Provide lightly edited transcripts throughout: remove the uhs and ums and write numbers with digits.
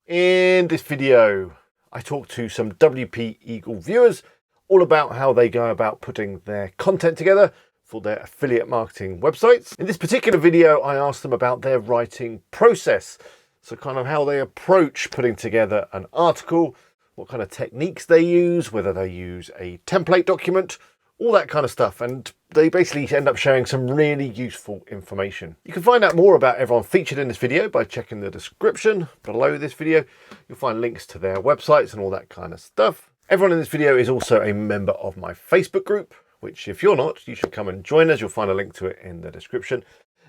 In this video, I talked to some WP Eagle viewers all about how they go about putting their content together for their affiliate marketing websites. In this particular video, I asked them about their writing process. So kind of how they approach putting together an article, what kind of techniques they use, whether they use a template document, all that kind of stuff. And they basically end up sharing some really useful information. You can find out more about everyone featured in this video by checking the description below this video. You'll find links to their websites and all that kind of stuff. Everyone in this video is also a member of my Facebook group, which if you're not, you should come and join us. You'll find a link to it in the description.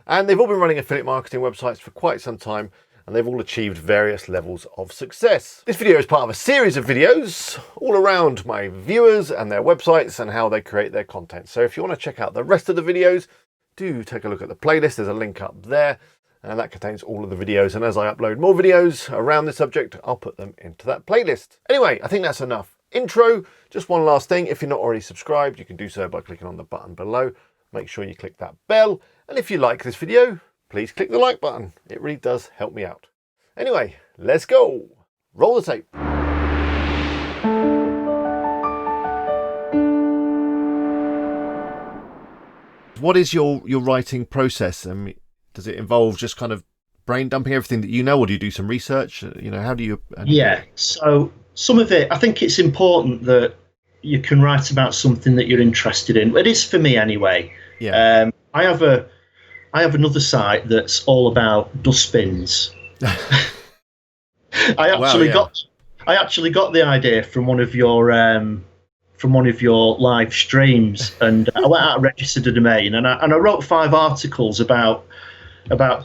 And they've all been running affiliate marketing websites for quite some time, and they've all achieved various levels of success. This video is part of a series of videos all around my viewers and their websites and how they create their content. So if you want to check out the rest of the videos, do take a look at the playlist. There's a link up there, and that contains all of the videos. And as I upload more videos around this subject, I'll put them into that playlist. Anyway, I think that's enough intro. Just one last thing. If you're not already subscribed, you can do so by clicking on the button below. Make sure you click that bell. And if you like this video, please click the like button. It really does help me out. Anyway, let's go. Roll the tape. What is your writing process? I mean, does it involve just kind of brain dumping everything that you know, or do you do some research? You know, how do you? Yeah, so some of it, I think it's important that you can write about something that you're interested in. It is for me anyway. Yeah. I have another site that's all about dustbins. I actually got the idea from one of your live streams, and I went out and registered a domain, and I wrote 5 articles about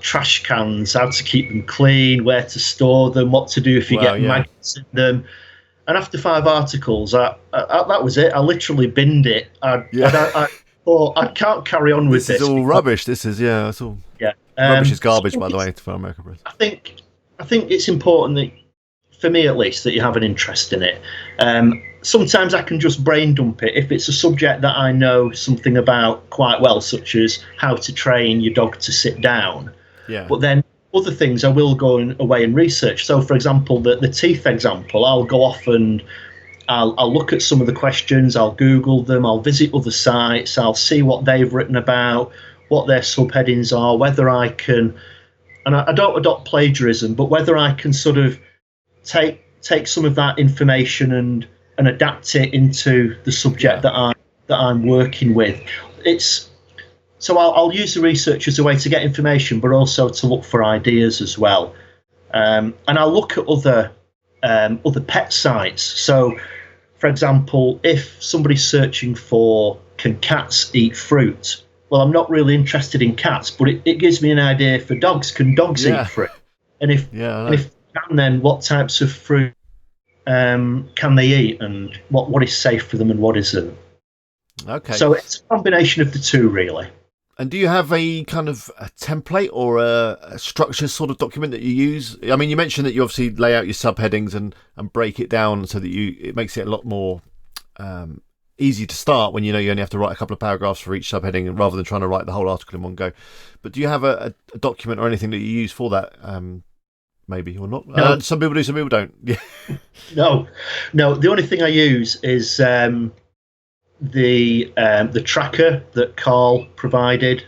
trash cans, how to keep them clean, where to store them, what to do if you get maggots in them. And after 5 articles, that was it. I literally binned it. I thought I can't carry on with this. This is all rubbish. This is it's all rubbish is garbage, by the way, for America. I think it's important that, for me at least, that you have an interest in it. Sometimes I can just brain dump it if it's a subject that I know something about quite well, such as how to train your dog to sit down. Yeah. But then other things I will go away and research. So, for example, the teeth example, I'll go off and I'll look at some of the questions, I'll Google them, I'll visit other sites, I'll see what they've written about, what their subheadings are, whether I can, and I don't adopt plagiarism, but whether I can sort of take some of that information and adapt it into the subject that I'm working with. So I'll use the research as a way to get information, but also to look for ideas as well. And I'll look at other pet sites. So, for example, if somebody's searching for can cats eat fruit, well, I'm not really interested in cats, but it gives me an idea for dogs. Can dogs eat fruit? And if can, then what types of fruit can they eat, and what is safe for them and what isn't? Okay. So it's a combination of the two, really. And do you have a kind of a template or a structured sort of document that you use? I mean, you mentioned that you obviously lay out your subheadings and break it down so that it makes it a lot more easy to start when you know you only have to write a couple of paragraphs for each subheading rather than trying to write the whole article in one go. But do you have a document or anything that you use for that? Maybe or not. No. Some people do, some people don't. Yeah. No. The only thing I use is the tracker that Carl provided,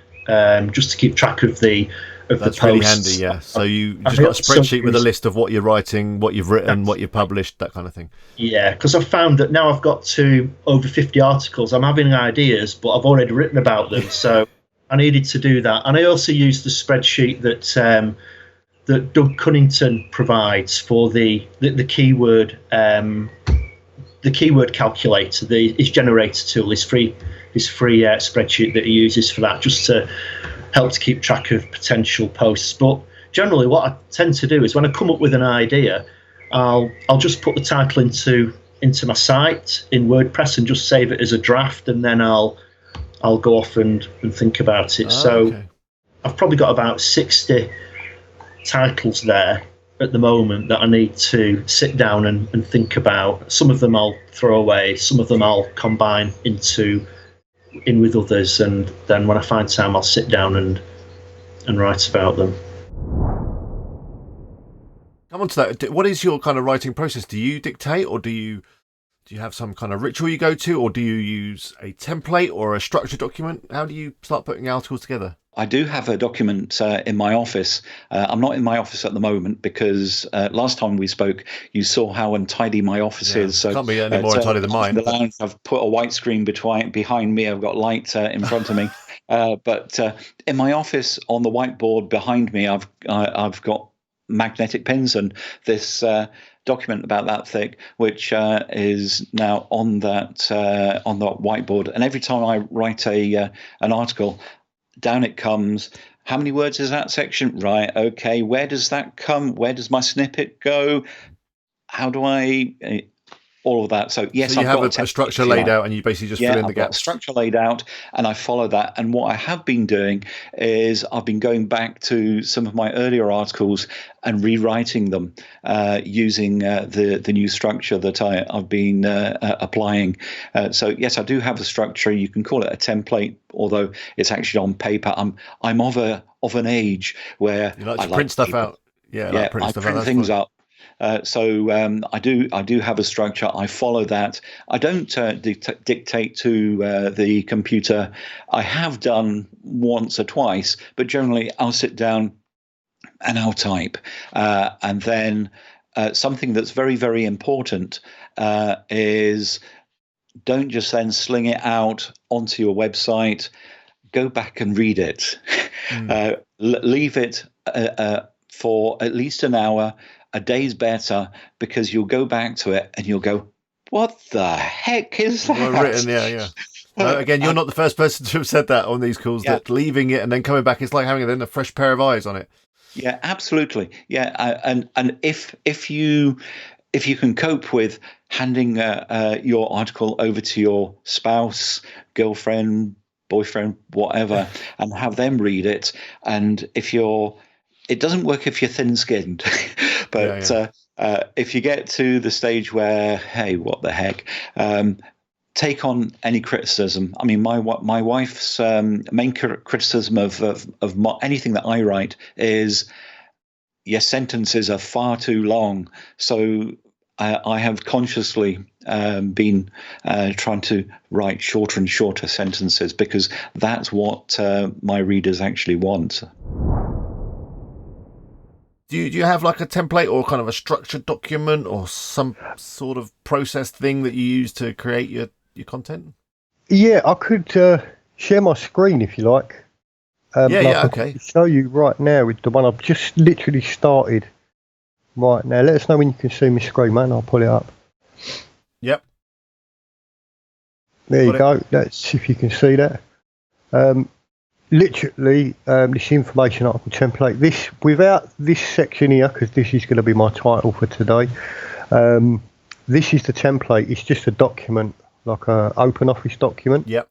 just to keep track of the That's posts. really handy, yeah. So you just got a spreadsheet with a list of what you're writing, what you've written, what you've published, that kind of thing. Yeah, because I've found that now I've got to over 50 articles. I'm having ideas, but I've already written about them, so I needed to do that. And I also use the spreadsheet that Doug Cunnington provides for the keyword calculator. His generator tool, his free spreadsheet that he uses for that, just to help to keep track of potential posts. But generally, what I tend to do is when I come up with an idea, I'll just put the title into my site in WordPress and just save it as a draft, and then I'll go off and think about it. Okay. I've probably got about 60 titles there at the moment that I need to sit down and think about. Some of them I'll throw away, some of them I'll combine in with others, and then when I find time I'll sit down and write about them. Come on to that. What is your kind of writing process? Do you dictate, or do you have some kind of ritual you go to, or do you use a template or a structured document? How do you start putting articles together? I do have a document in my office. I'm not in my office at the moment because last time we spoke, you saw how untidy my office is. So can't be any more untidy than mine. The lounge, I've put a white screen behind me. I've got light in front of me. But in my office, on the whiteboard behind me, I've got magnetic pins, and this document about that thick, which is now on the whiteboard. And every time I write an article, down it comes. How many words is that section? Right. Okay. Where does that come? Where does my snippet go? How do I? All of that. So yes, so you I've have got a structure laid out, and you basically just fill in the gaps. Got a structure laid out, and I follow that. And what I have been doing is I've been going back to some of my earlier articles and rewriting them using the new structure that I've been applying. So yes, I do have a structure. You can call it a template, although it's actually on paper. I'm of an age where you like to print stuff out. I print things up. So I do have a structure. I follow that. I don't dictate to the computer. I have done once or twice, but generally I'll sit down and I'll type. And then something that's very, very important is don't just then sling it out onto your website. Go back and read it. Leave it for at least an hour. A day's better, because you'll go back to it and you'll go, what the heck is that? Well written, yeah. Again, you're not the first person to have said that on these calls, that leaving it and then coming back, it's like having a fresh pair of eyes on it. Yeah, absolutely. Yeah, and if you can cope with handing your article over to your spouse, girlfriend, boyfriend, whatever, and have them read it, and it doesn't work if you're thin-skinned, but if you get to the stage where, hey, what the heck, take on any criticism. I mean, my wife's main criticism of anything that I write is your sentences are far too long. So I have consciously been trying to write shorter and shorter sentences, because that's what my readers actually want. Do you have like a template or kind of a structured document or some sort of process thing that you use to create your content? Yeah, I could share my screen if you like. Okay. Show you right now with the one I've just literally started right now. Let us know when you can see my screen, man. I'll pull it up. Yep. There you go. That's if you can see that. Literally, this information article template. This without this section here, because this is going to be my title for today. This is the template. It's just a document, like a open office document. Yep.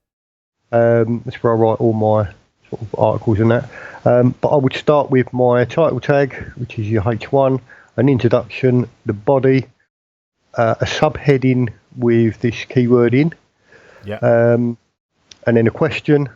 That's where I write all my sort of articles and that. But I would start with my title tag, which is your H1, an introduction, the body, a subheading with this keyword in. Yeah. And then a question.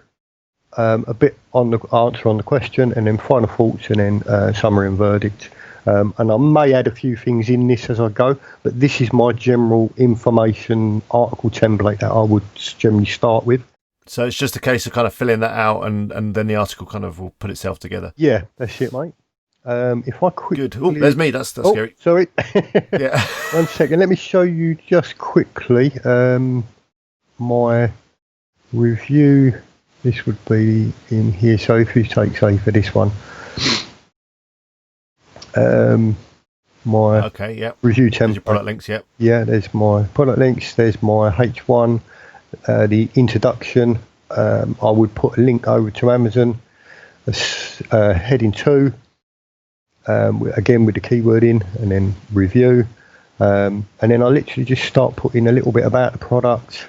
A bit on the answer on the question, and then final thoughts, and then summary and verdict. And I may add a few things in this as I go, but this is my general information article template that I would generally start with. So it's just a case of kind of filling that out, and then the article kind of will put itself together. Yeah, that's it, mate. If I quickly... Good. Oh, there's me. That's scary. Sorry. Yeah. 1 second. Let me show you just quickly my review. This would be in here. So if you take, say, for this one, my review template. There's your product links, yep. Yeah, there's my product links. There's my H1, the introduction. I would put a link over to Amazon. Heading 2, again with the keyword in, and then review. And then I literally just start putting a little bit about the product.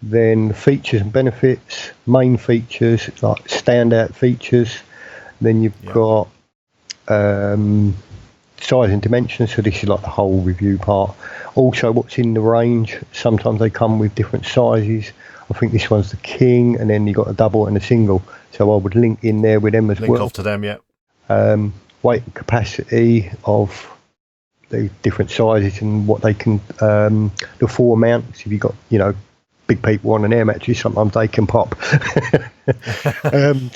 Then features and benefits, main features, like standout features. Then you've got size and dimensions, so this is like the whole review part. Also what's in the range, sometimes they come with different sizes. I think this one's the king, and then you've got a double and a single. So I would link in there with them as well. Link off to them, yeah. Weight and capacity of the different sizes and what they can, the floor mounts. If you've got, big people on an air mattress, sometimes they can pop. So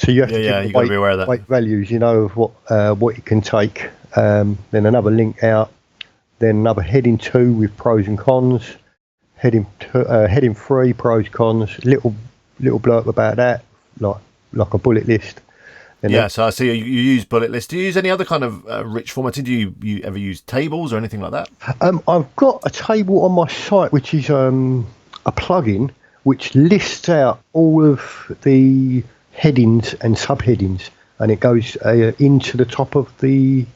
you have to you got to be aware of that. weight values, of what it can take. Then another link out. Then another heading 2 with pros and cons. Heading 3, pros, cons. Little blurb about that, like a bullet list. And So I see you use bullet list. Do you use any other kind of rich formatting? Do you ever use tables or anything like that? I've got a table on my site which is a plugin which lists out all of the headings and subheadings, and it goes into the top of the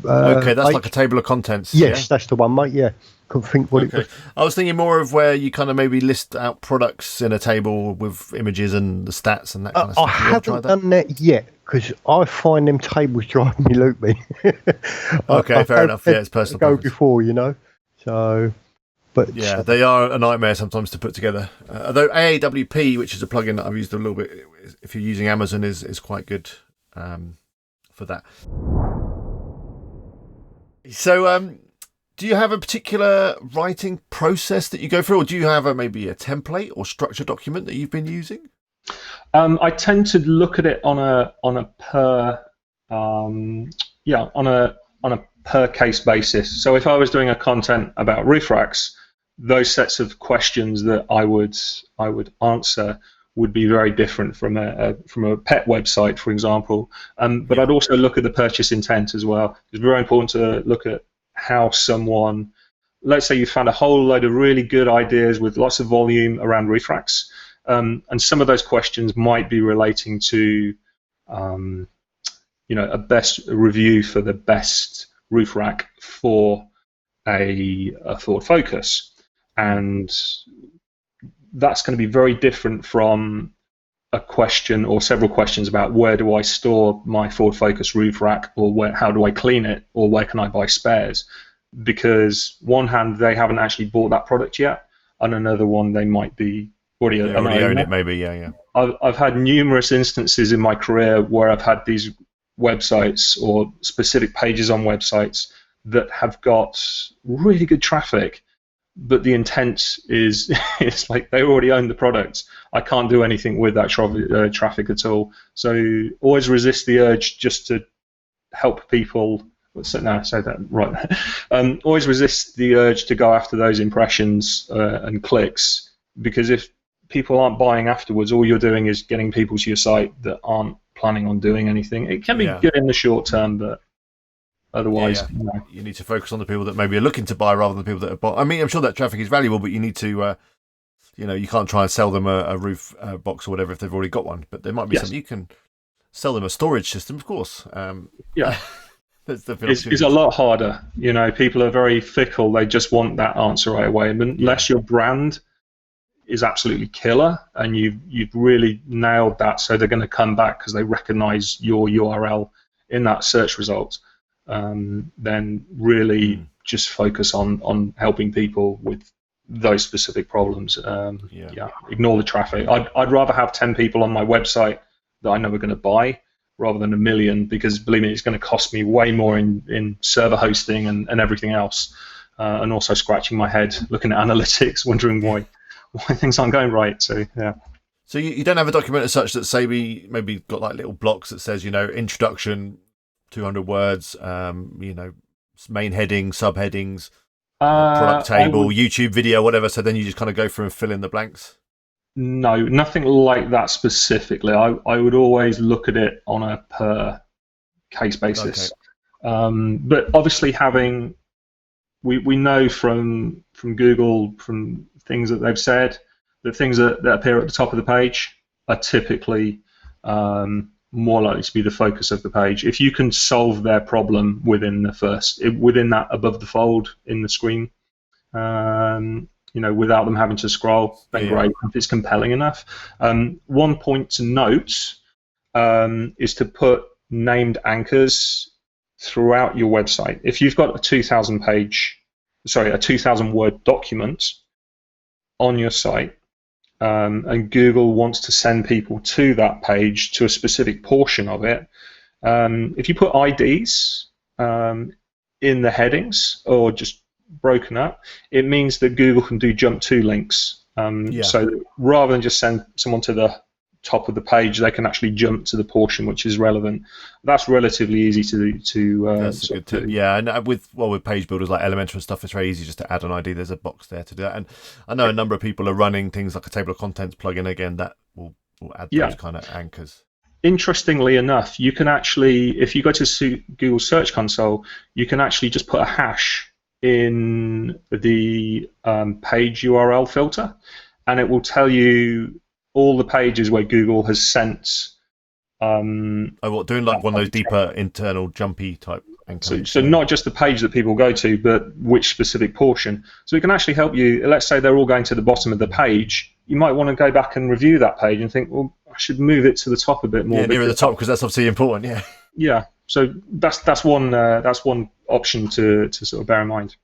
okay, that's page. like a table of contents. Yes, that's the one, mate. Yeah, couldn't think what it was. I was thinking more of where you kind of maybe list out products in a table with images and the stats and that kind of stuff. I haven't done that yet because I find them tables driving me loopy. Okay, fair enough. Yeah, it's personal. Go preference. before, so. But yeah, they are a nightmare sometimes to put together. Although AAWP, which is a plugin that I've used a little bit, if you're using Amazon, is quite good for that. So, do you have a particular writing process that you go through, or do you have maybe a template or structured document that you've been using? I tend to look at it on a per per case basis. So if I was doing a content about roof racks, those sets of questions that I would answer would be very different from a pet website, for example. But I'd also look at the purchase intent as well. It's very important to look at how someone, let's say you found a whole load of really good ideas with lots of volume around roof racks, and some of those questions might be relating to, a best review for the best roof rack for a Ford Focus, and that's going to be very different from a question or several questions about where do I store my Ford Focus roof rack, or how do I clean it, or where can I buy spares? Because one hand they haven't actually bought that product yet, and another one they might be already own it, maybe. Yeah. I've had numerous instances in my career where I've had these websites or specific pages on websites that have got really good traffic, but the intent is it's like they already own the product. I can't do anything with that traffic at all. So always resist the urge just to help people. No, say that right. Always resist the urge to go after those impressions and clicks, because if people aren't buying afterwards, all you're doing is getting people to your site that aren't planning on doing anything. It can be good in the short term, but otherwise, you need to focus on the people that maybe are looking to buy rather than the people that are buying. I mean, I'm sure that traffic is valuable, but you need to, you can't try and sell them a roof box or whatever if they've already got one. But there might be something you can sell them a storage system, of course. It's a lot harder. People are very fickle. They just want that answer right away. And unless your brand is absolutely killer and you've really nailed that, so they're going to come back because they recognize your URL in that search result, then really just focus on helping people with those specific problems. Ignore the traffic. I'd rather have 10 people on my website that I know are going to buy rather than 1 million, because believe me, it's going to cost me way more in server hosting and everything else, and also scratching my head looking at analytics, wondering why things aren't going right. So So you don't have a document as such that say maybe got like little blocks that says introduction, 200 words, main heading, subheadings, product table, YouTube video, whatever. So then you just kind of go through and fill in the blanks. No, nothing like that specifically. I would always look at it on a per case basis. Okay. But obviously we know from Google, from things that they've said, that things that appear at the top of the page are typically more likely to be the focus of the page. If you can solve their problem within that above the fold in the screen, without them having to scroll, then great, if it's compelling enough. One point to note is to put named anchors throughout your website. If you've got a 2,000 word document on your site, and Google wants to send people to that page, to a specific portion of it, if you put IDs in the headings or just broken up, it means that Google can do jump to links. So rather than just send someone to the top of the page, they can actually jump to the portion which is relevant. That's relatively easy to That's a good tip. Yeah, and with page builders like Elementor and stuff, it's very easy just to add an ID. There's a box there to do that. And I know a number of people are running things like a table of contents plugin again that will add those kind of anchors. Interestingly enough, you can actually, if you go to Google Search Console, you can actually just put a hash in the page URL filter, and it will tell you all the pages where Google has sent. Doing like one of those deeper internal jumpy type anchors. So not just the page that people go to, but which specific portion. So it can actually help you. Let's say they're all going to the bottom of the page. You might want to go back and review that page and think, well, I should move it to the top a bit more. Yeah, near the top, because that's obviously important. Yeah. Yeah. So that's one option to sort of bear in mind.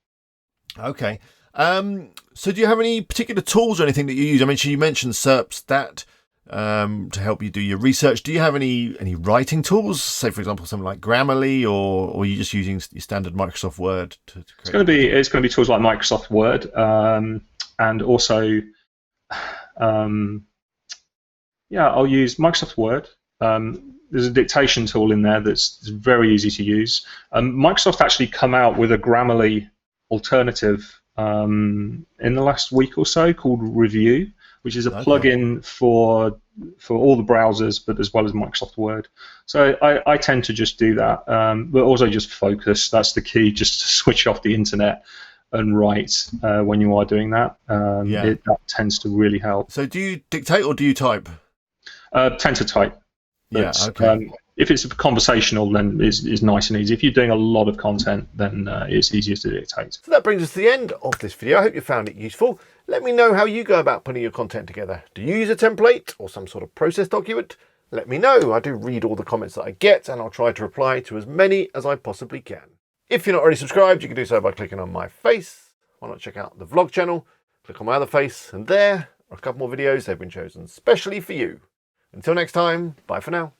Okay. So do you have any particular tools or anything that you use? I mean, you mentioned SERPstat to help you do your research. Do you have any writing tools? Say, for example, something like Grammarly, or are you just using your standard Microsoft Word to create? It's going to be tools like Microsoft Word, and also, I'll use Microsoft Word. There's a dictation tool in there that's very easy to use. Microsoft actually come out with a Grammarly alternative in the last week or so called Review, which is a plugin for all the browsers, but as well as Microsoft Word. So I tend to just do that, but also just focus. That's the key, just to switch off the internet and write when you are doing that. That tends to really help. So do you dictate or do you type? Tend to type. But, yeah, okay. If it's conversational, then it's nice and easy. If you're doing a lot of content, then it's easier to dictate. So that brings us to the end of this video. I hope you found it useful. Let me know how you go about putting your content together. Do you use a template or some sort of process document? Let me know. I do read all the comments that I get, and I'll try to reply to as many as I possibly can. If you're not already subscribed, you can do so by clicking on my face. Why not check out the vlog channel? Click on my other face, and there are a couple more videos. They've been chosen specially for you. Until next time, bye for now.